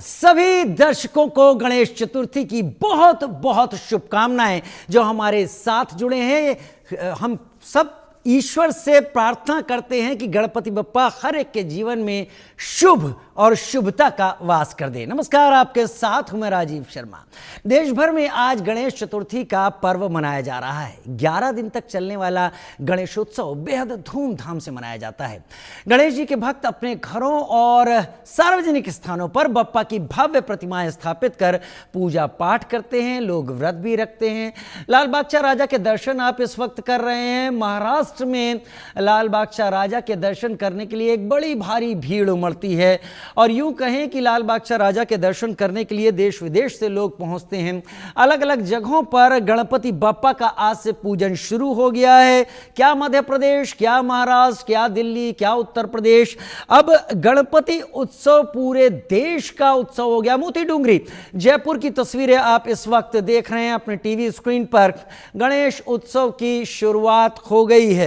सभी दर्शकों को गणेश चतुर्थी की बहुत बहुत शुभकामनाएं। जो हमारे साथ जुड़े हैं, हम सब ईश्वर से प्रार्थना करते हैं कि गणपति बप्पा हर एक के जीवन में शुभ और शुभता का वास कर दे। नमस्कार, आपके साथ हूं मैं राजीव शर्मा। देश भर में आज गणेश चतुर्थी का पर्व मनाया जा रहा है। 11 दिन तक चलने वाला गणेशोत्सव बेहद धूमधाम से मनाया जाता है। गणेश जी के भक्त अपने घरों और सार्वजनिक स्थानों पर बप्पा की भव्य प्रतिमाएं स्थापित कर पूजा पाठ करते हैं। लोग व्रत भी रखते हैं। लाल बादशाह राजा के दर्शन आप इस वक्त कर रहे हैं। महाराष्ट्र में लाल बादशाह राजा के दर्शन करने के लिए एक बड़ी भारी भीड़ उमड़ती है और यूं कहें कि लाल बादशाह राजा के दर्शन करने के लिए देश विदेश से लोग पहुंचते हैं। अलग अलग जगहों पर गणपति बप्पा का आज से पूजन शुरू हो गया है। क्या मध्य प्रदेश, क्या महाराष्ट्र, क्या दिल्ली, क्या उत्तर प्रदेश, अब गणपति उत्सव पूरे देश का उत्सव हो गया। मोती डूंगरी जयपुर की तस्वीरें आप इस वक्त देख रहे हैं अपने टीवी स्क्रीन पर। गणेश उत्सव की शुरुआत हो गई है।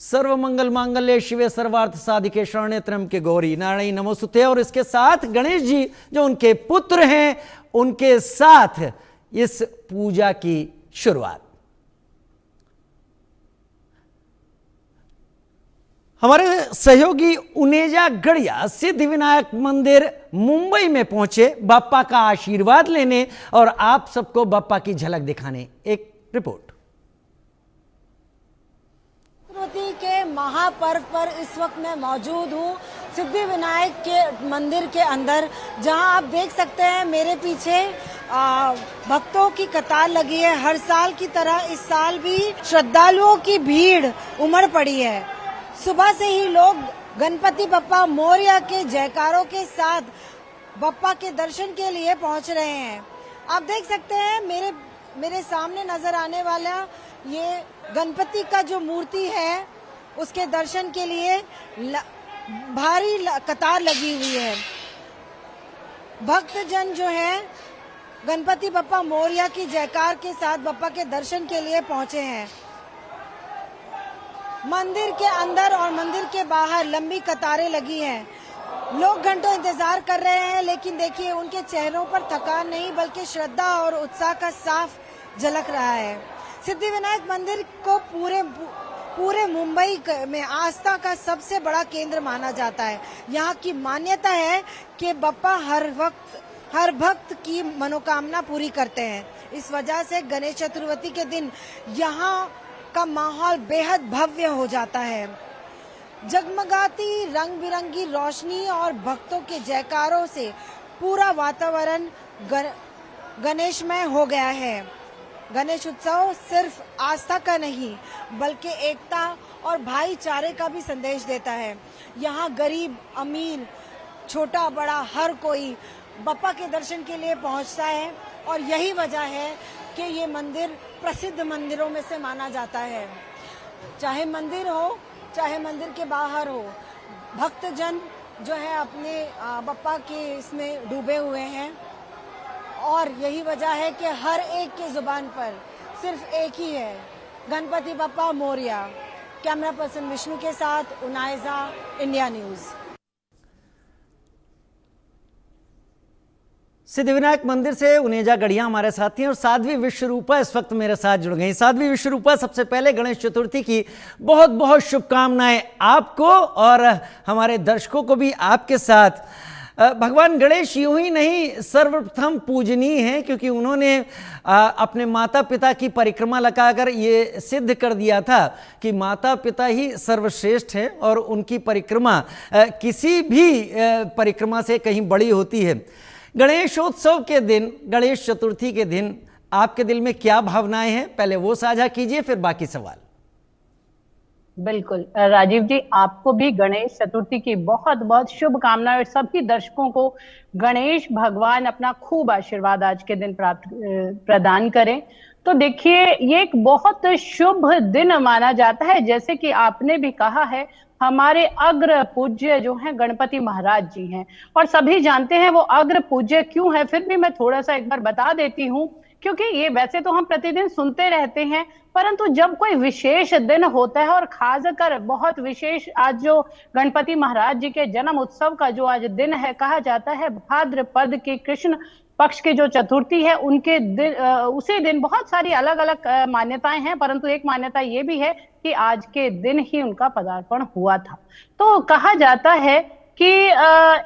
सर्व मंगल मांगल्ये शिवे सर्वार्थ साधिके शरण्ये त्र्यंबके गौरी नारायणी नमोस्तुते। और इसके साथ गणेश जी जो उनके पुत्र हैं, उनके साथ इस पूजा की शुरुआत। हमारे सहयोगी उनेजा गढ़िया सिद्धिविनायक मंदिर मुंबई में पहुंचे बप्पा का आशीर्वाद लेने और आप सबको बप्पा की झलक दिखाने। एक रिपोर्ट। के महापर्व पर इस वक्त मैं मौजूद हूँ सिद्धिविनायक के मंदिर के अंदर, जहां आप देख सकते हैं मेरे पीछे भक्तों की कतार लगी है। हर साल की तरह इस साल भी श्रद्धालुओं की भीड़ उमड़ पड़ी है। सुबह से ही लोग गणपति बप्पा मोरया के जयकारों के साथ बप्पा के दर्शन के लिए पहुंच रहे हैं। आप देख सकते हैं मेरे सामने नजर आने वाला ये गणपति का जो मूर्ति है, उसके दर्शन के लिए भारी कतार लगी हुई है। भक्तजन जो है गणपति बप्पा मोरया की जयकार के साथ बप्पा के दर्शन के लिए पहुंचे हैं। मंदिर के अंदर और मंदिर के बाहर लंबी कतारें लगी हैं। लोग घंटों इंतजार कर रहे हैं, लेकिन देखिए उनके चेहरों पर थकान नहीं बल्कि श्रद्धा और उत्साह का साफ झलक रहा है। सिद्धिविनायक मंदिर को पूरे मुंबई में आस्था का सबसे बड़ा केंद्र माना जाता है। यहाँ की मान्यता है कि बप्पा हर भक्त की मनोकामना पूरी करते हैं। इस वजह से गणेश चतुर्थी के दिन यहाँ का माहौल बेहद भव्य हो जाता है। जगमगाती रंग बिरंगी रोशनी और भक्तों के जयकारों से पूरा वातावरण गणेशमय हो गया है। गणेश उत्सव सिर्फ आस्था का नहीं बल्कि एकता और भाईचारे का भी संदेश देता है। यहाँ गरीब अमीर छोटा बड़ा हर कोई बप्पा के दर्शन के लिए पहुँचता है और यही वजह है कि ये मंदिर प्रसिद्ध मंदिरों में से माना जाता है। चाहे मंदिर हो चाहे मंदिर के बाहर हो, भक्तजन जो है अपने बप्पा के इसमें डूबे हुए हैं और यही वजह है कि हर एक के जुबान पर सिर्फ एक ही है, गणपति बप्पा मोरया। कैमरा पर्सन विष्णु के साथ उनाइजा, इंडिया न्यूज। सिद्धिविनायक मंदिर से उनेजा गढ़िया हमारे साथी हैं और साध्वी विश्वरूपा इस वक्त मेरे साथ जुड़ गई। साध्वी विश्वरूपा, सबसे पहले गणेश चतुर्थी की बहुत बहुत शुभकामनाएं आपको और हमारे दर्शकों को भी आपके साथ। भगवान गणेश यूं ही नहीं सर्वप्रथम पूजनीय हैं, क्योंकि उन्होंने अपने माता पिता की परिक्रमा लगाकर ये सिद्ध कर दिया था कि माता पिता ही सर्वश्रेष्ठ हैं और उनकी परिक्रमा किसी भी परिक्रमा से कहीं बड़ी होती है। गणेशोत्सव के दिन, गणेश चतुर्थी के दिन आपके दिल में क्या भावनाएं हैं, पहले वो साझा कीजिए, फिर बाकी सवाल। बिल्कुल राजीव जी, आपको भी गणेश चतुर्थी की बहुत बहुत शुभकामनाएं और सभी दर्शकों को गणेश भगवान अपना खूब आशीर्वाद आज के दिन प्रदान करें। तो देखिए, ये एक बहुत शुभ दिन माना जाता है। जैसे कि आपने भी कहा है, हमारे अग्र पूज्य जो हैं गणपति महाराज जी हैं और सभी जानते हैं वो अग्र पूज्य क्यों है। फिर भी मैं थोड़ा सा एक बार बता देती हूँ क्योंकि ये वैसे तो हम प्रतिदिन सुनते रहते हैं, परंतु जब कोई विशेष दिन होता है और खासकर बहुत विशेष आज जो गणपति महाराज जी के जन्म उत्सव का जो आज दिन है, कहा जाता है भाद्रपद की कृष्ण पक्ष की जो चतुर्थी है उनके दिन, उसी दिन बहुत सारी अलग अलग मान्यताएं हैं, परंतु एक मान्यता ये भी है कि आज के दिन ही उनका पदार्पण हुआ था। तो कहा जाता है कि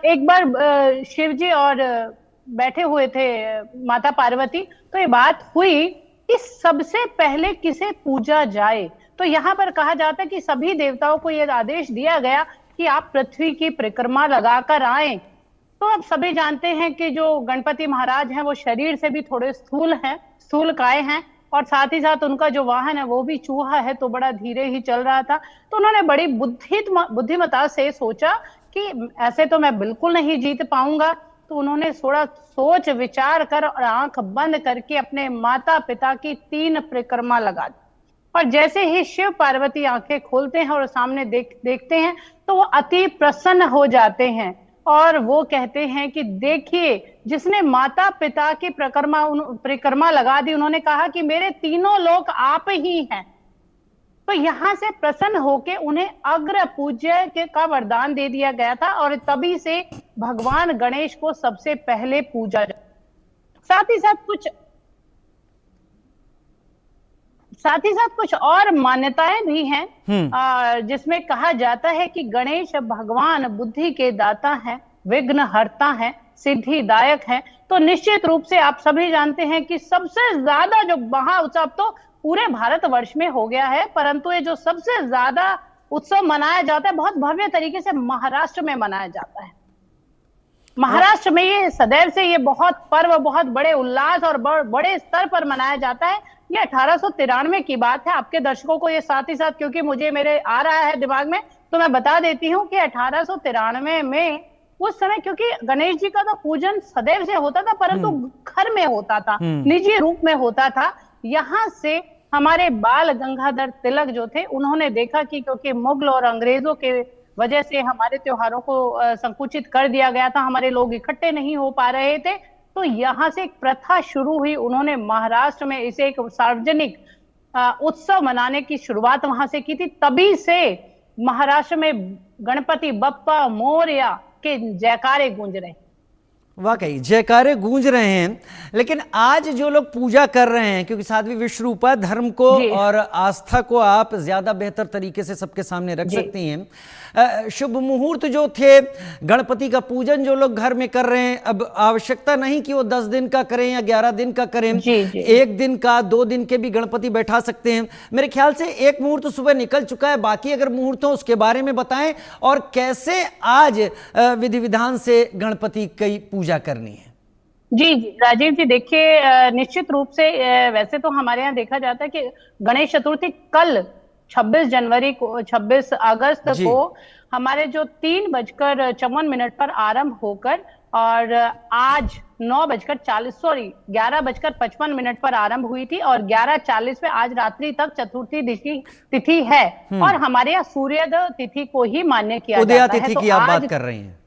एक बार शिव जी और बैठे हुए थे माता पार्वती, तो ये बात हुई कि सबसे पहले किसे पूजा जाए। तो यहाँ पर कहा जाता है कि सभी देवताओं को यह आदेश दिया गया कि आप पृथ्वी की परिक्रमा लगाकर आएं। तो अब सभी जानते हैं कि जो गणपति महाराज हैं वो शरीर से भी थोड़े स्थूल काय हैं, और साथ ही साथ उनका जो वाहन है वो भी चूहा है, तो बड़ा धीरे ही चल रहा था। तो उन्होंने बड़ी बुद्धिमता से सोचा कि ऐसे तो मैं बिल्कुल नहीं जीत पाऊंगा। तो उन्होंने थोड़ा सोच विचार कर और आंख बंद करके अपने माता पिता की 3 परिक्रमा लगा दी। और जैसे ही शिव पार्वती आंखें खोलते हैं और सामने देखते हैं तो वो अति प्रसन्न हो जाते हैं, और वो कहते हैं कि देखिए, जिसने माता पिता की परिक्रमा लगा दी, उन्होंने कहा कि मेरे तीनों लोक आप ही हैं। तो यहां से प्रसन्न होके उन्हें अग्र पूज्य का वरदान दे दिया गया था, और तभी से भगवान गणेश को सबसे पहले पूजा जाता। साथ ही साथ कुछ और मान्यताएं भी हैं, जिसमें कहा जाता है कि गणेश भगवान बुद्धि के दाता हैं, विघ्न हरता हैं, सिद्धिदायक हैं। तो निश्चित रूप से आप सभी जानते हैं कि सबसे ज्यादा जो महाउत्सव तो पूरे भारतवर्ष में हो गया है, परंतु ये जो सबसे ज्यादा उत्सव मनाया जाता है बहुत भव्य तरीके से महाराष्ट्र में मनाया जाता है। महाराष्ट्र में ये सदैव से ये पर्व बहुत बड़े उल्लास और बड़े स्तर पर मनाया जाता है। ये 1893 की बात है। आपके दर्शकों को ये साथ ही साथ, क्योंकि मेरे आ रहा है दिमाग में, तो मैं बता देती हूँ कि 1893 में उस समय, क्योंकि गणेश जी का तो पूजन सदैव से होता था, परंतु घर में होता था, निजी रूप में होता था। यहाँ से हमारे बाल गंगाधर तिलक जो थे, उन्होंने देखा कि क्योंकि मुगल और अंग्रेजों के वजह से हमारे त्योहारों को संकुचित कर दिया गया था, हमारे लोग इकट्ठे नहीं हो पा रहे थे, तो यहाँ से एक प्रथा शुरू हुई। उन्होंने महाराष्ट्र में इसे एक सार्वजनिक उत्सव मनाने की शुरुआत वहां से की थी। तभी से महाराष्ट्र में गणपति बप्पा मोरया के जयकारे गूंज रहे हैं। वाकई जयकारे गूंज रहे हैं। लेकिन आज जो लोग पूजा कर रहे हैं, क्योंकि साध्वी विश्वरूपा धर्म को और आस्था को आप ज्यादा बेहतर तरीके से सबके सामने रख सकती हैं। शुभ मुहूर्त जो थे, गणपति का पूजन जो लोग घर में कर रहे हैं, अब आवश्यकता नहीं कि वो 10 दिन का करें या 11 दिन का करें, 1 दिन का 2 दिन के भी गणपति बैठा सकते हैं। मेरे ख्याल से एक मुहूर्त सुबह निकल चुका है, बाकी अगर मुहूर्त हो उसके बारे में बताएं, और कैसे आज विधि विधान से गणपति की पूजा करनी है। जी राजीव जी, देखिए निश्चित रूप से वैसे तो हमारे यहाँ देखा जाता है कि गणेश चतुर्थी कल 26 अगस्त को हमारे जो 3:54 पर आरंभ होकर, और आज 11:55 पर आरंभ हुई थी, और 11:40 पे आज रात्रि तक चतुर्थी तिथि है। और हमारे यहाँ सूर्योदय तिथि को ही मान्य किया जाता है। उदया तिथि की आप बात कर रही हैं।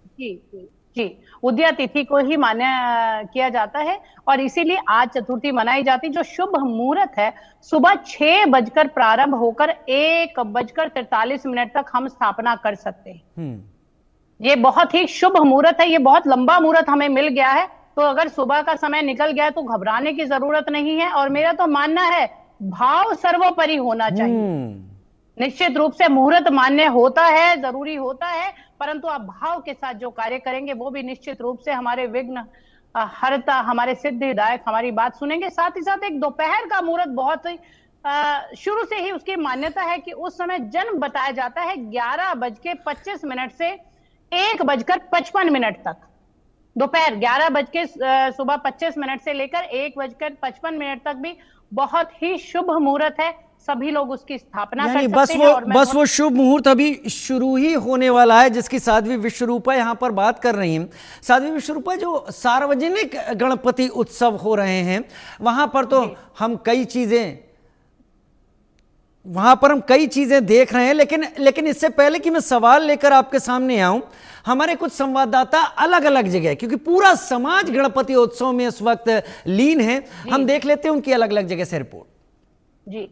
जी, उदया तिथि को ही मान्य किया जाता है, और इसीलिए आज चतुर्थी मनाई जाती। जो शुभ मुहूर्त है, सुबह 6 बजकर प्रारंभ होकर 1:43 तक हम स्थापना कर सकते हैं। ये बहुत ही शुभ मुहूर्त है, ये बहुत लंबा मुहूर्त हमें मिल गया है। तो अगर सुबह का समय निकल गया तो घबराने की जरूरत नहीं है, और मेरा तो मानना है भाव सर्वोपरि होना चाहिए। निश्चित रूप से मुहूर्त मान्य होता है, जरूरी होता है, परंतु आप भाव के साथ जो कार्य करेंगे वो भी निश्चित रूप से हमारे विघ्न हरता, हमारे सिद्धिदायक हमारी बात सुनेंगे। साथ ही साथ एक दोपहर का मुहूर्त बहुत ही शुरू से ही उसकी मान्यता है कि उस समय जन्म बताया जाता है 11:25 से 1:55 तक। दोपहर 11 सुबह 25 मिनट से लेकर 1:55 तक भी बहुत ही शुभ मुहूर्त है। सभी लोग उसकी स्थापना कर सकते हैं। बस वो शुभ मुहूर्त अभी शुरू ही होने वाला है, जिसकी साध्वी विश्वरूपा यहाँ पर बात कर रही हैं। साध्वी विश्वरूपा, जो सार्वजनिक गणपति उत्सव हो रहे हैं वहां पर तो हम कई चीजें वहां पर हम कई चीजें देख रहे हैं, लेकिन इससे पहले कि मैं सवाल लेकर आपके सामने आऊं, हमारे कुछ संवाददाता अलग अलग जगह, क्योंकि पूरा समाज गणपति उत्सव में इस वक्त लीन है, हम देख लेते हैं उनकी अलग अलग जगह से रिपोर्ट। जी,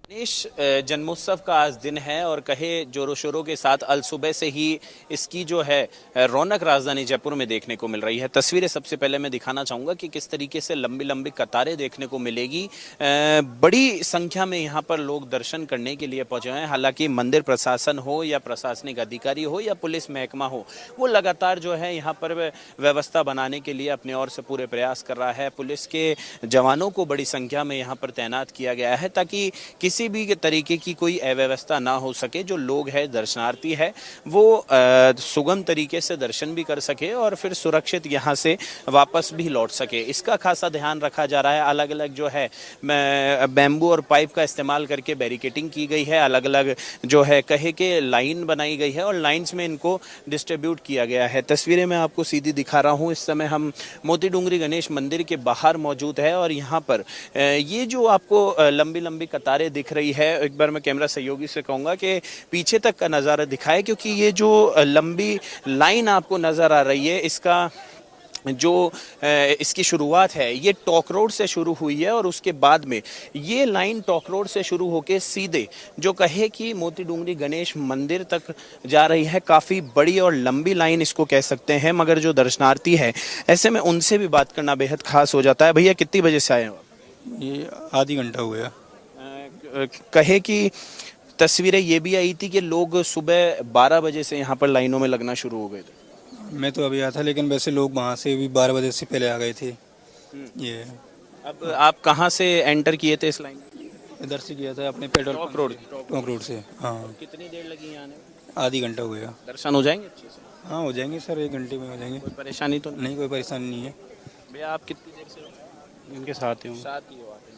गणेश जन्मोत्सव का आज दिन है और कहे जोरों शोरों के साथ अल सुबह से ही इसकी जो है रौनक राजधानी जयपुर में देखने को मिल रही है। तस्वीरें सबसे पहले मैं दिखाना चाहूँगा कि किस तरीके से लंबी लंबी कतारें देखने को मिलेगी। बड़ी संख्या में यहाँ पर लोग दर्शन करने के लिए पहुँचे हैं। हालांकि मंदिर प्रशासन हो या प्रशासनिक अधिकारी हो या पुलिस महकमा हो, वो लगातार जो है यहाँ पर व्यवस्था बनाने के लिए अपने ओर से पूरे प्रयास कर रहा है। पुलिस के जवानों को बड़ी संख्या में यहाँ पर तैनात किया गया है ताकि किसी भी तरीके की कोई अव्यवस्था ना हो सके। जो लोग हैं, दर्शनार्थी है, वो सुगम तरीके से दर्शन भी कर सके और फिर सुरक्षित यहाँ से वापस भी लौट सके, इसका खासा ध्यान रखा जा रहा है। अलग अलग जो है बैम्बू और पाइप का इस्तेमाल करके बैरिकेटिंग की गई है। अलग अलग जो है कहे के लाइन बनाई गई है और लाइंस में इनको डिस्ट्रीब्यूट किया गया है। तस्वीरें मैं आपको सीधी दिखा रहा हूँ। इस समय हम मोती डूंगरी गणेश मंदिर के बाहर मौजूद है और यहाँ पर ये जो आपको लंबी लंबी कतारें दिख रही है, एक बार मैं कैमरा सहयोगी से कहूंगा कि पीछे तक का नज़ारा दिखाए, क्योंकि ये जो लंबी लाइन आपको नजर आ रही है, इसका जो इसकी शुरुआत है ये टॉक रोड से शुरू हुई है और उसके बाद में ये लाइन टॉक रोड से शुरू होकर सीधे जो कहे कि मोती डूंगरी गणेश मंदिर तक जा रही है। काफ़ी बड़ी और लंबी लाइन इसको कह सकते हैं, मगर जो दर्शनार्थी है ऐसे में उनसे भी बात करना बेहद खास हो जाता है। भैया कितनी बजे से आए हो? ये आधी घंटा हो गया। कहे कि तस्वीरें ये भी आई थी कि लोग सुबह 12 बजे से यहाँ पर लाइनों में लगना शुरू हो गए थे। मैं तो अभी आया था, लेकिन वैसे लोग वहाँ से भी 12 बजे से पहले आ गए थे। ये अब आप कहाँ से एंटर किए थे इस लाइन? इधर से किया था अपने पेट्रोल टॉक रोड से। हाँ, कितनी देर लगी यहाँ आने में? आधी घंटा हो गया। दर्शन हो जाएंगे अच्छे से? हाँ, हो जाएंगे सर, 1 घंटे में हो जाएंगे। कोई परेशानी तो नहीं, कोई परेशानी नहीं है। भैया आप कितनी देर से हो? इनके साथ ही हूँ। साथ ही हो आप इनके?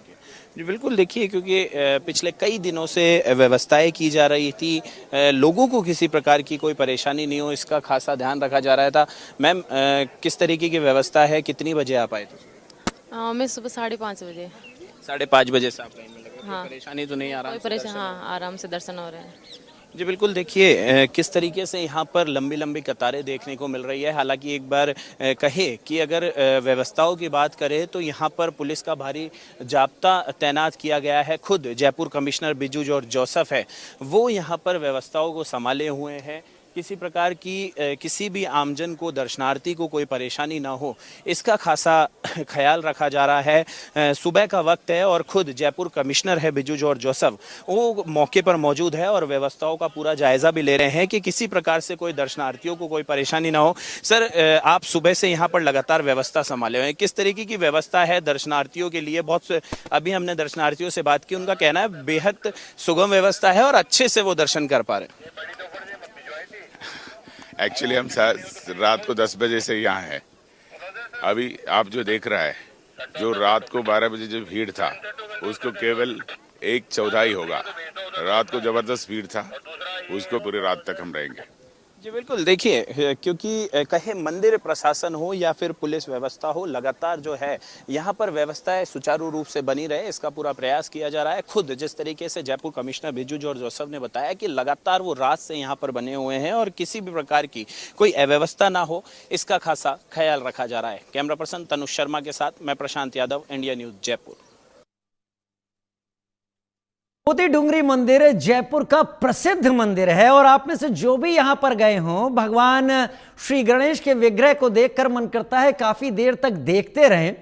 जी बिल्कुल। देखिए, क्योंकि पिछले कई दिनों से व्यवस्थाएं की जा रही थी, लोगों को किसी प्रकार की कोई परेशानी नहीं हो, इसका खासा ध्यान रखा जा रहा था। मैम, किस तरीके की व्यवस्था है? कितनी बजे आप आए थे? मैं सुबह 5:30 बजे। 5:30 बजे से आप लाइन में लगे? हाँ। कोई परेशानी तो नहीं? आराम कोई से परेशान, दर्शन हो? हाँ, आराम से दर्शन हो रहे हैं। जी बिल्कुल। देखिए किस तरीके से यहाँ पर लंबी लंबी कतारें देखने को मिल रही है। हालांकि एक बार कहे कि अगर व्यवस्थाओं की बात करें तो यहाँ पर पुलिस का भारी जाब्ता तैनात किया गया है। खुद Jaipur commissioner Biju George Joseph है, वो यहाँ पर व्यवस्थाओं को संभाले हुए हैं। किसी प्रकार की किसी भी आमजन को, दर्शनार्थी को कोई परेशानी ना हो, इसका खासा ख्याल रखा जा रहा है। सुबह का वक्त है और खुद जयपुर कमिश्नर है बिजू जॉर्ज जोसेफ, वो मौके पर मौजूद है और व्यवस्थाओं का पूरा जायजा भी ले रहे हैं कि किसी प्रकार से कोई दर्शनार्थियों को कोई परेशानी ना हो। सर, आप सुबह से यहाँ पर लगातार व्यवस्था संभाले हुए हैं, किस तरीके की व्यवस्था है दर्शनार्थियों के लिए? अभी हमने दर्शनार्थियों से बात की, उनका कहना है बेहद सुगम व्यवस्था है और अच्छे से वो दर्शन कर पा रहे हैं। एक्चुअली हम रात को 10 बजे से यहाँ हैं। अभी आप जो देख रहा है, जो रात को 12 बजे जो भीड़ था उसको केवल 1/4 होगा। रात को जबरदस्त भीड़ था, उसको पूरी रात तक हम रहेंगे। जी बिल्कुल। देखिए, क्योंकि कहे मंदिर प्रशासन हो या फिर पुलिस व्यवस्था हो, लगातार जो है यहाँ पर व्यवस्थाएं सुचारू रूप से बनी रहे, इसका पूरा प्रयास किया जा रहा है। खुद जिस तरीके से Jaipur commissioner Biju George Joseph ने बताया कि लगातार वो रात से यहाँ पर बने हुए हैं और किसी भी प्रकार की कोई अव्यवस्था ना हो, इसका खासा ख्याल रखा जा रहा है। कैमरा पर्सन तनुष शर्मा के साथ मैं प्रशांत यादव, इंडिया न्यूज जयपुर। मोती डूंगरी मंदिर जयपुर का प्रसिद्ध मंदिर है और आप में से जो भी यहां पर गए हों, भगवान श्री गणेश के विग्रह को देखकर मन करता है काफी देर तक देखते रहें।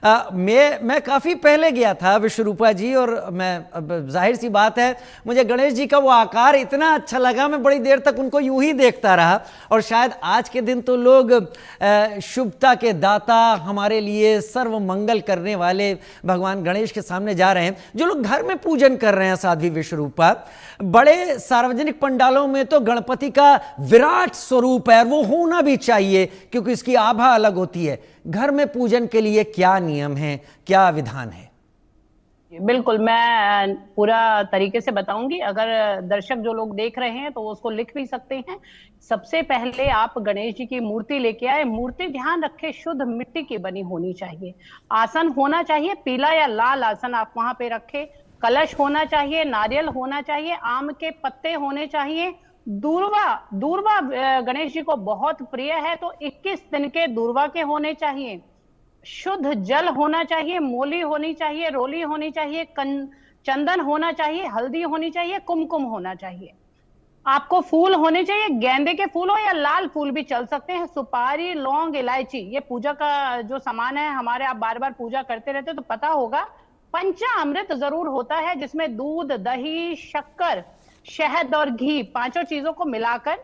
मैं काफ़ी पहले गया था विश्वरूपा जी, और मैं जाहिर सी बात है मुझे गणेश जी का वो आकार इतना अच्छा लगा, मैं बड़ी देर तक उनको यूं ही देखता रहा। और शायद आज के दिन तो लोग शुभता के दाता, हमारे लिए सर्व मंगल करने वाले भगवान गणेश के सामने जा रहे हैं। जो लोग घर में पूजन कर रहे हैं साध्वी विश्वरूपा, बड़े सार्वजनिक पंडालों में तो गणपति का विराट स्वरूप है और वो होना भी चाहिए, क्योंकि इसकी आभा अलग होती है। घर में पूजन के लिए क्या नियम है, क्या विधान है? बिल्कुल, मैं पूरा तरीके से बताऊंगी। अगर दर्शक जो लोग देख रहे हैं तो वो उसको लिख भी सकते हैं। सबसे पहले आप गणेश जी की मूर्ति लेके आए। मूर्ति, ध्यान रखें, शुद्ध मिट्टी की बनी होनी चाहिए। आसन होना चाहिए, पीला या लाल आसन आप वहां पे रखें। कलश होना चाहिए, नारियल होना चाहिए, आम के पत्ते होने चाहिए। दूर्वा दूर्वा गणेश जी को बहुत प्रिय है, तो 21 दिन के दूर्वा के होने चाहिए। शुद्ध जल होना चाहिए, मोली होनी चाहिए, रोली होनी चाहिए, चंदन होना चाहिए, हल्दी होनी चाहिए, कुमकुम होना चाहिए। आपको फूल होने चाहिए, गेंदे के फूल हो या लाल फूल भी चल सकते हैं। सुपारी, लौंग, इलायची, ये पूजा का जो सामान है हमारे, आप बार बार पूजा करते रहते तो पता होगा। पंचामृत जरूर होता है, जिसमें दूध, दही, शक्कर, शहद और घी, पांचों चीजों को मिलाकर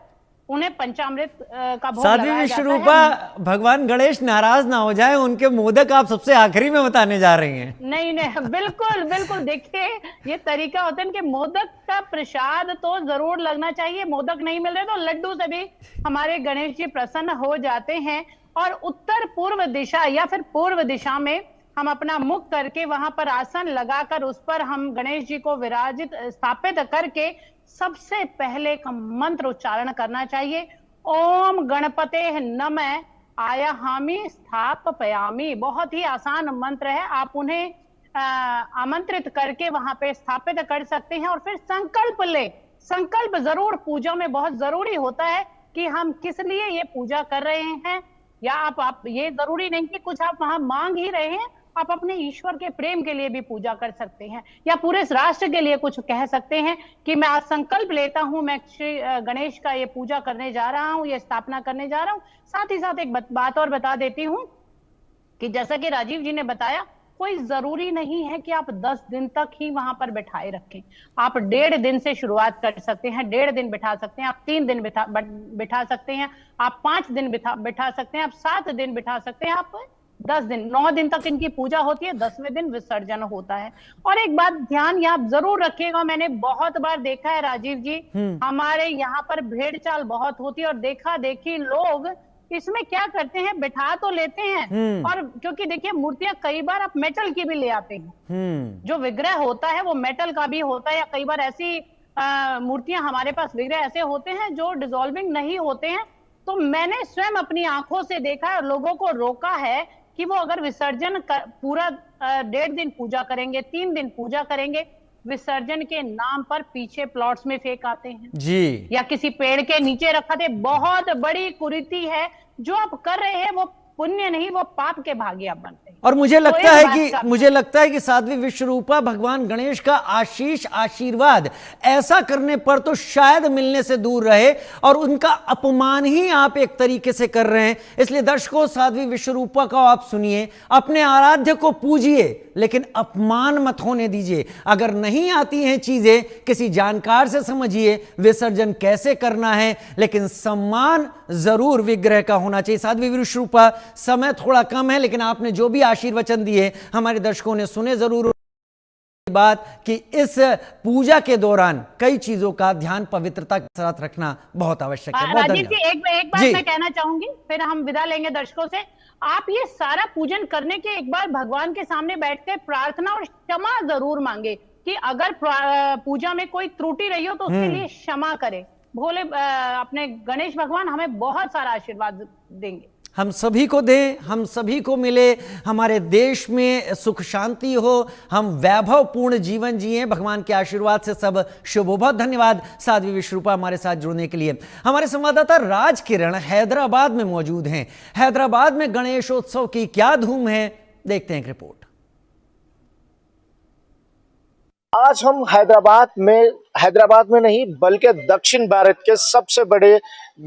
उन्हें पंचामृत का भोग साध्वी लगाया जाता विश्वरूपा, है। भगवान गणेश नाराज ना हो जाए, उनके मोदक आप सबसे आखिरी में बताने जा रही हैं। नहीं नहीं, बिल्कुल बिल्कुल, देखिए ये तरीका होता है कि मोदक का प्रसाद तो जरूर लगना चाहिए। मोदक नहीं मिल रहे तो लड्डू से भी हमारे गणेश जी प्रसन्न हो जाते हैं। और उत्तर पूर्व दिशा या फिर पूर्व दिशा में हम अपना मुख करके वहां पर आसन लगाकर उस पर हम गणेश जी को विराजित स्थापित करके सबसे पहले का मंत्र उच्चारण करना चाहिए। ओम गणपते नमः आयाहामि स्थापयामि। बहुत ही आसान मंत्र है, आप उन्हें आमंत्रित करके वहां पे स्थापित कर सकते हैं। और फिर संकल्प ले, संकल्प जरूर पूजा में बहुत जरूरी होता है कि हम किस लिए ये पूजा कर रहे हैं। या आप ये जरूरी नहीं कि कुछ आप वहां मांग ही रहे हैं, आप अपने ईश्वर के प्रेम के लिए भी पूजा कर सकते हैं, या पूरे राष्ट्र के लिए कुछ कह सकते हैं कि मैं आज संकल्प लेता हूं, मैं श्री गणेश का ये पूजा करने जा रहा हूं, ये स्थापना करने जा रहा हूं। साथ ही साथ एक बात और बता देती हूं कि जैसा कि राजीव जी ने बताया, कोई जरूरी नहीं है कि आप 10 दिन तक ही वहां पर बिठाए रखें। आप 1.5 दिन से शुरुआत कर सकते हैं, 1.5 दिन बिठा सकते हैं, आप 3 दिन बिठा सकते हैं, आप 5 दिन बिठा सकते हैं, आप 7 दिन बिठा सकते हैं, आप 10 दिन, 9 दिन तक इनकी पूजा होती है, 10वें दिन विसर्जन होता है। और एक बात ध्यान आप जरूर रखिएगा, मैंने बहुत बार देखा है राजीव जी, हमारे यहाँ पर भेड़ चाल बहुत होती है और देखा देखी लोग इसमें क्या करते हैं, बिठा तो लेते हैं, और क्योंकि देखिए मूर्तियां कई बार आप मेटल की भी ले आते हैं, जो विग्रह होता है वो मेटल का भी होता है, या कई बार ऐसी मूर्तियां हमारे पास विग्रह ऐसे होते हैं जो डिसॉल्विंग नहीं होते हैं। तो मैंने स्वयं अपनी आंखों से देखा है, लोगों को रोका है कि वो अगर विसर्जन पूरा 1.5 दिन पूजा करेंगे, 3 दिन पूजा करेंगे, विसर्जन के नाम पर पीछे प्लॉट्स में फेंक आते हैं जी, या किसी पेड़ के नीचे रखा थे। बहुत बड़ी कुरीति है, जो आप कर रहे हैं वो पुण्य नहीं, वो पाप के भागी आप बनते हैं। और मुझे तो लगता है कि साध्वी विश्वरूपा, भगवान गणेश का आशीष, आशीर्वाद ऐसा करने पर तो शायद मिलने से दूर रहे, और उनका अपमान ही आप एक तरीके से कर रहे हैं। इसलिए दर्शकों, साध्वी विश्वरूपा को आप सुनिए, अपने आराध्य को पूजिए, लेकिन अपमान मत होने दीजिए। अगर नहीं आती हैं चीजें, किसी जानकार से समझिए विसर्जन कैसे करना है, लेकिन सम्मान जरूर विग्रह का होना चाहिए। साध्वी विश्वरूपा, समय थोड़ा कम है, लेकिन आपने जो भी आशीर्वचन दिए हमारे दर्शकों ने सुने जरूर बात कि इस पूजा के दौरान कई चीजों का ध्यान पवित्रता के साथ रखना बहुत आवश्यक है। बहुत राजीव जी, एक बात मैं कहना चाहूंगी, फिर हम विदा लेंगे दर्शकों से। आप ये सारा पूजन करने के एक बार भगवान के सामने बैठकर प्रार्थना और क्षमा जरूर मांगे कि अगर पूजा में कोई त्रुटि रही हो तो उसके लिए क्षमा करें। भोले अपने गणेश भगवान हमें बहुत सारा आशीर्वाद देंगे, हम सभी को दें, हम सभी को मिले, हमारे देश में सुख शांति हो, हम वैभवपूर्ण जीवन जिए, भगवान के आशीर्वाद से सब शुभ हो। बहुत धन्यवाद साध्वी विश्वरूपा हमारे साथ जुड़ने के लिए। हमारे संवाददाता राज किरण हैदराबाद में मौजूद हैं। हैदराबाद में गणेशोत्सव की क्या धूम है, देखते हैं एक रिपोर्ट। आज हम हैदराबाद में नहीं बल्कि दक्षिण भारत के सबसे बड़े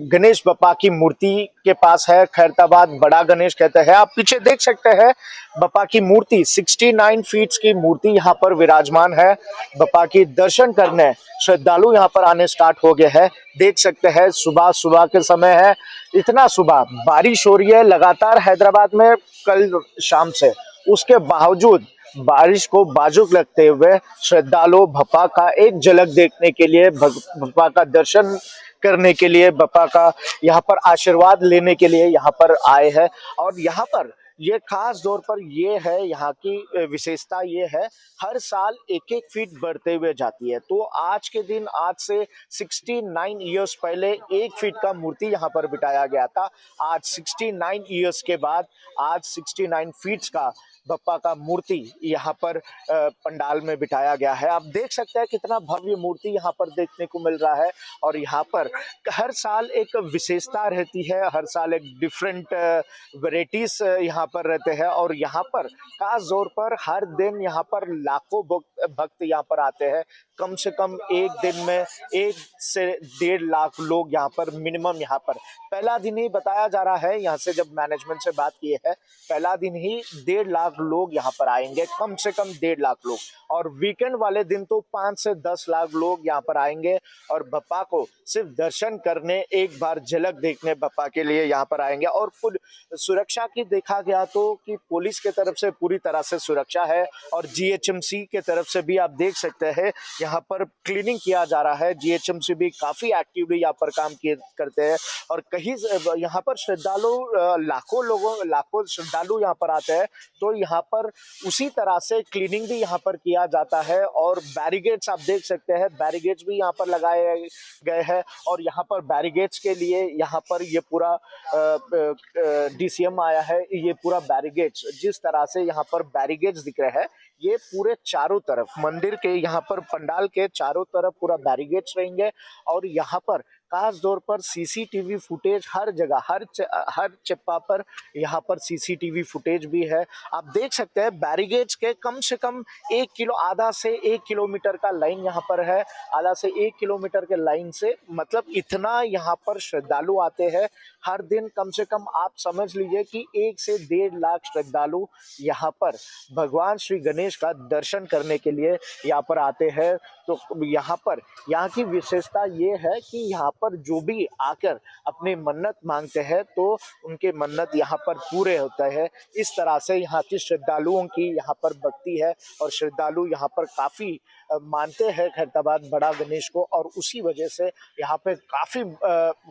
गणेश बप्पा की मूर्ति के पास है। खैरताबाद बड़ा गणेश कहते हैं। आप पीछे देख सकते हैं बप्पा की मूर्ति, 69 फीट की मूर्ति यहाँ पर विराजमान है। बप्पा की दर्शन करने श्रद्धालु यहाँ पर आने स्टार्ट हो गए हैं। देख सकते हैं सुबह के समय है, इतना सुबह बारिश हो रही है लगातार हैदराबाद में कल शाम से। उसके बावजूद बारिश को बाजुक लगते हुए श्रद्धालु बप्पा का एक झलक देखने के लिए, बप्पा का दर्शन करने के लिए, बप्पा का यहाँ पर आशीर्वाद लेने के लिए यहाँ पर आए हैं। और यहाँ पर ये खास तौर पर ये है, यहाँ की विशेषता ये है, हर साल 1-1 फीट बढ़ते हुए जाती है। तो आज के दिन, आज से 69 इयर्स पहले 1 फीट का मूर्ति यहाँ पर बिठाया गया था। आज 69 इयर्स के बाद आज 69 फीट का बप्पा का मूर्ति यहाँ पर पंडाल में बिठाया गया है। आप देख सकते हैं कितना भव्य मूर्ति यहाँ पर देखने को मिल रहा है और यहाँ पर हर साल एक विशेषता रहती है, हर साल एक डिफरेंट वेराइटीज यहाँ पर रहते हैं और यहाँ पर खास तौर पर हर दिन यहाँ पर लाखों भक्त यहाँ पर आते हैं। कम से कम एक दिन में 1 से 1.5 लाख लोग यहाँ पर मिनिमम यहाँ पर पहला दिन ही बताया जा रहा है। यहाँ से जब मैनेजमेंट से बात की है, पहला दिन ही 1.5 लाख लोग यहाँ पर आएंगे, कम से कम 1.5 लाख लोग, और वीकेंड वाले दिन तो 5 से 10 लाख लोग यहाँ पर आएंगे और बप्पा को सिर्फ दर्शन करने, एक बार झलक देखने बप्पा के लिए यहाँ पर आएंगे। और खुद सुरक्षा की देखा गया तो कि पुलिस के तरफ से पूरी तरह से सुरक्षा है और जीएचएमसी के तरफ से भी आप देख सकते हैं यहाँ पर क्लीनिंग किया जा रहा है। जीएचएमसी भी काफी एक्टिवली यहाँ पर काम करते हैं और कहीं यहाँ पर श्रद्धालु लाखों श्रद्धालु यहाँ पर आते हैं, तो यहाँ पर उसी तरह से क्लीनिंग भी यहाँ पर किया जाता है। और बैरिगेड्स आप देख सकते हैं, बैरिगेड्स भी यहाँ पर लगाए गए हैं और यहाँ पर बैरिगेड्स के लिए यहाँ पर ये पूरा डीसीएम आया है। ये पूरा बैरिगेड्स, जिस तरह से यहाँ पर बैरिगेड्स दिख रहे हैं, ये पूरे चारों तरफ मंदिर के यहाँ पर पंडाल के चारों तरफ पूरा बैरिगेड्स रहेंगे और यहाँ पर खास तौर पर सीसीटीवी फुटेज हर जगह, हर चिप्पा पर यहाँ पर सीसीटीवी फुटेज भी है। आप देख सकते हैं बैरिगेड्स के कम से कम आधा से 1 किलोमीटर का लाइन यहाँ पर है, आधा से 1 किलोमीटर के लाइन से, मतलब इतना यहाँ पर श्रद्धालु आते हैं हर दिन। कम से कम आप समझ लीजिए कि 1 से 1.5 लाख श्रद्धालु यहाँ पर भगवान श्री गणेश का दर्शन करने के लिए यहाँ पर आते हैं। तो यहाँ की विशेषता ये है कि यहाँ पर जो भी आकर अपनी मन्नत मांगते हैं तो उनके मन्नत यहाँ पर पूरे होते हैं। इस तरह से यहाँ के श्रद्धालुओं की यहाँ पर भक्ति है और श्रद्धालु यहाँ पर काफ़ी मानते हैं खैरताबाद बड़ा गणेश को और उसी वजह से यहाँ पे काफ़ी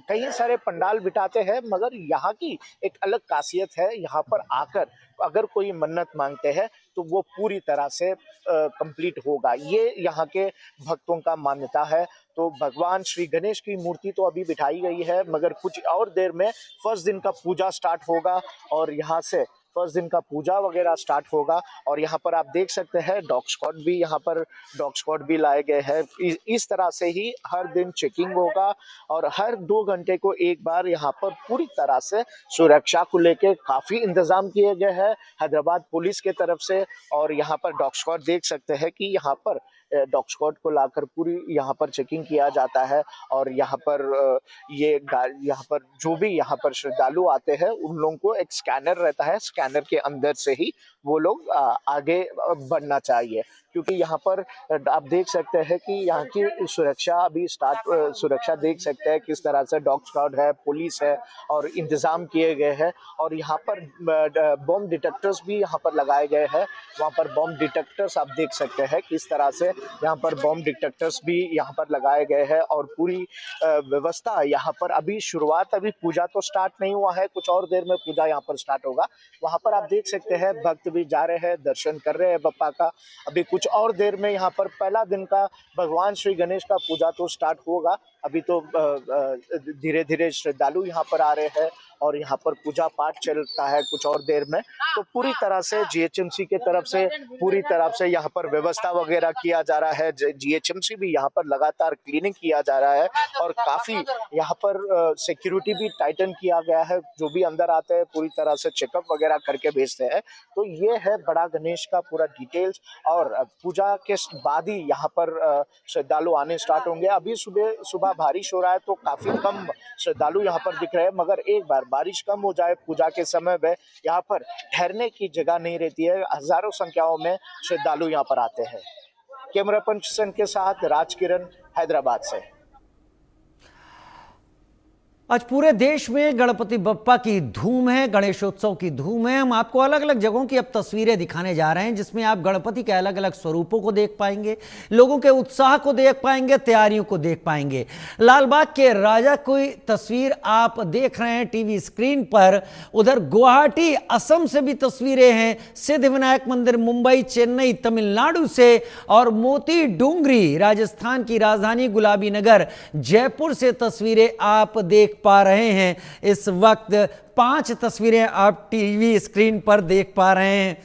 कई सारे पंडाल बिठाते हैं। मगर यहाँ की एक अलग खासियत है, यहाँ पर आकर अगर कोई मन्नत मांगते हैं तो वो पूरी तरह से कंप्लीट होगा, ये यहाँ के भक्तों का मान्यता है। तो भगवान श्री गणेश की मूर्ति तो अभी बिठाई गई है, मगर कुछ और देर में फर्स्ट दिन का पूजा स्टार्ट होगा और यहाँ से फर्स्ट दिन का पूजा वगैरह स्टार्ट होगा। और यहाँ पर आप देख सकते हैं डॉग स्क्वाड भी लाए गए हैं। इस तरह से ही हर दिन चेकिंग होगा और हर 2 घंटे को एक बार यहाँ पर पूरी तरह से सुरक्षा को लेके काफ़ी इंतजाम किए गए हैं हैदराबाद पुलिस के तरफ से। और यहाँ पर डॉग स्क्वाड देख सकते हैं कि यहाँ पर डॉग स्क्वाड को लाकर पूरी यहाँ पर चेकिंग किया जाता है और यहाँ पर यहाँ पर जो भी यहाँ पर श्रद्धालु आते हैं उन लोगों को एक स्कैनर रहता है, स्कैनर के अंदर से ही वो लोग आगे बढ़ना चाहिए। क्योंकि यहाँ पर आप देख सकते हैं कि यहाँ की सुरक्षा अभी सुरक्षा देख सकते हैं किस तरह से डॉग स्क्वाड है, पुलिस है और इंतज़ाम किए गए हैं। और यहाँ पर बॉम्ब डिटेक्टर्स भी यहाँ पर लगाए गए हैं, वहाँ पर बॉम्ब डिटेक्टर्स आप देख सकते हैं किस तरह से यहाँ पर बॉम्ब डिटेक्टर्स भी यहाँ पर लगाए गए हैं और पूरी व्यवस्था यहाँ पर अभी शुरुआत, अभी पूजा तो स्टार्ट नहीं हुआ है, कुछ और देर में पूजा यहाँ पर स्टार्ट होगा। वहाँ पर आप देख सकते हैं भक्त भी जा रहे हैं, दर्शन कर रहे हैं बप्पा का। अभी कुछ और देर में यहाँ पर पहला दिन का भगवान श्री गणेश का पूजा तो स्टार्ट होगा। अभी तो धीरे धीरे श्रद्धालु यहाँ पर आ रहे हैं और यहाँ पर पूजा पाठ चलता है कुछ और देर में। तो पूरी तरह से जीएचएमसी के तरफ से पूरी तरह से यहाँ पर व्यवस्था वगैरह किया जा रहा है। जीएचएमसी भी यहाँ पर लगातार क्लीनिंग किया जा रहा है और काफ़ी यहाँ पर सिक्योरिटी भी टाइटन किया गया है। जो भी अंदर आते हैं पूरी तरह से चेकअप वगैरह करके भेजते हैं। तो ये है बड़ा गणेश का पूरा डिटेल्स। और पूजा के बाद ही यहाँ पर श्रद्धालु आने स्टार्ट होंगे। अभी सुबह बारिश हो रहा है तो काफ़ी कम श्रद्धालु यहाँ पर दिख रहे हैं, मगर एक बार बारिश कम हो जाए पूजा के समय में यहाँ पर ठहरने की जगह नहीं रहती है, हजारों संख्याओं में श्रद्धालु यहाँ पर आते हैं। कैमरा पर्सन के साथ राजकिरण, हैदराबाद से। आज पूरे देश में गणपति बप्पा की धूम है, गणेशोत्सव की धूम है। हम आपको अलग अलग जगहों की अब तस्वीरें दिखाने जा रहे हैं जिसमें आप गणपति के अलग अलग स्वरूपों को देख पाएंगे, लोगों के उत्साह को देख पाएंगे, तैयारियों को देख पाएंगे। लालबाग के राजा की तस्वीर आप देख रहे हैं टीवी स्क्रीन पर। उधर गुवाहाटी असम से भी तस्वीरें हैं, सिद्धिविनायक मंदिर मुंबई, चेन्नई तमिलनाडु से और मोती डूंगरी राजस्थान की राजधानी गुलाबी नगर जयपुर से तस्वीरें आप देख पा रहे हैं। इस वक्त 5 तस्वीरें आप टीवी स्क्रीन पर देख पा रहे हैं।